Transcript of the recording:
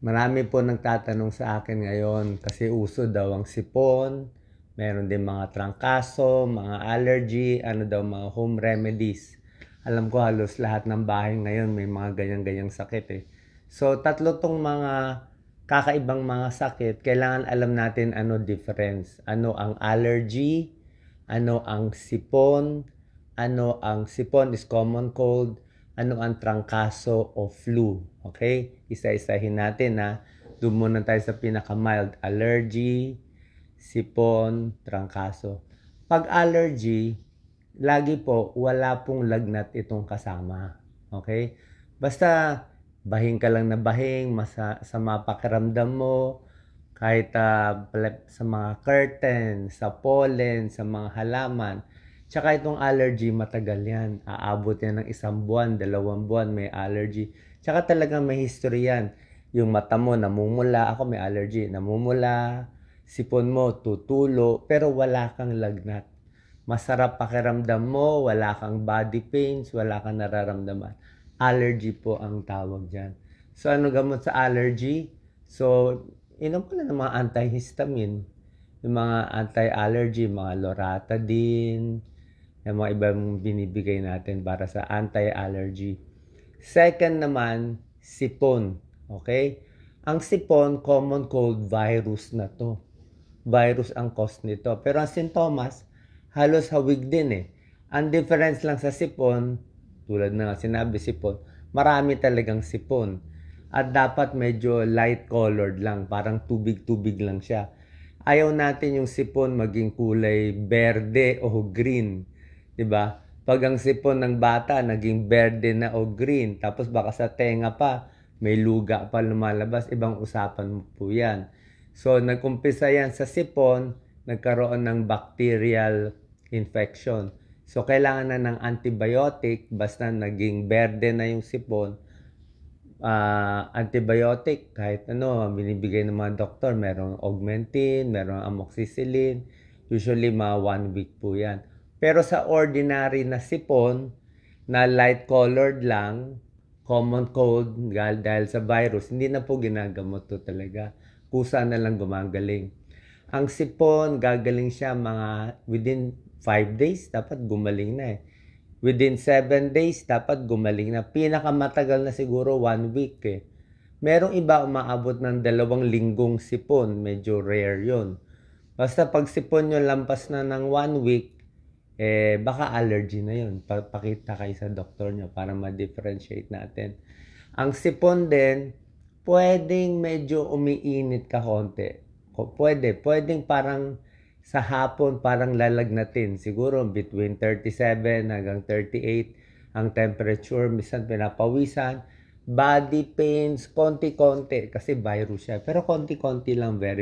Marami po nagtatanong sa akin ngayon kasi uso daw ang sipon, meron din mga trangkaso, mga allergy, ano daw mga home remedies. Alam ko halos lahat ng bahay ngayon may mga ganyan-ganyang sakit eh. So tatlo tong mga kakaibang mga sakit, kailangan alam natin ano difference. Ano ang allergy, ano ang sipon, ano ang sipon is common cold, ano ang trangkaso o flu. Okay? Isa-isahin natin na doon muna tayo sa pinaka-mild. Allergy, sipon, trangkaso. Pag allergy, lagi po, wala pong lagnat itong kasama. Okay? Basta, bahing ka lang na bahing, sama pakiramdam mo, kahit sa mga curtain, sa pollen, sa mga halaman. Tsaka itong allergy, matagal yan. Aabot yan ng 1 buwan, 2 buwan, may allergy. Tsaka talagang may history yan. Yung mata mo, namumula. Ako may allergy. Namumula. Sipon mo, tutulo. Pero wala kang lagnat. Masarap pakiramdam mo. Wala kang body pains. Wala kang nararamdaman. Allergy po ang tawag dyan. So, ano gamot sa allergy? So, inom ko lang ng mga antihistamine. Yung mga anti-allergy, mga loratadine, yung mga ibang binibigay natin para sa anti-allergy. Second naman, sipon. Okay? Ang sipon, common cold virus na to. Virus ang cause nito. Pero ang sintomas, halos hawig din eh. Ang difference lang sa sipon, tulad na sinabi sipon, marami talagang sipon. At dapat medyo light colored lang, parang tubig-tubig lang siya. Ayaw natin yung sipon maging kulay berde o green. 'Di ba? Pag ang sipon ng bata naging berde na o green, tapos baka sa tenga pa may luga pa lumalabas, ibang usapan mo po 'yan. So nagkumpisa 'yan sa sipon, nagkaroon ng bacterial infection. So kailangan na ng antibiotic basta naging berde na yung sipon. Antibiotic, kahit ano, binibigay ng mga doktor, merong Augmentin, merong Amoxicillin, usually mga 1 week po yan. Pero sa ordinary na sipon, na light colored lang, common cold, dahil sa virus, hindi na po ginagamot to talaga. Kusa na lang gumagaling. Ang sipon, gagaling siya mga within 5 days, dapat gumaling na eh. Within 7 days, dapat gumaling na. Pinakamatagal na siguro 1 week eh. Merong iba umaabot ng 2 linggong sipon. Medyo rare yon. Basta pag sipon nyo lampas na ng 1 week, baka allergy na yon. Pakita kayo sa doktor nyo para ma-differentiate natin. Ang sipon din, pwedeng medyo umiinit ka konti. Pwedeng parang sa hapon parang lalagnatin. Siguro between 37 hanggang 38 ang temperature. Minsan pinapawisan. Body pains, konti-konti kasi virus siya. Pero konti-konti lang, very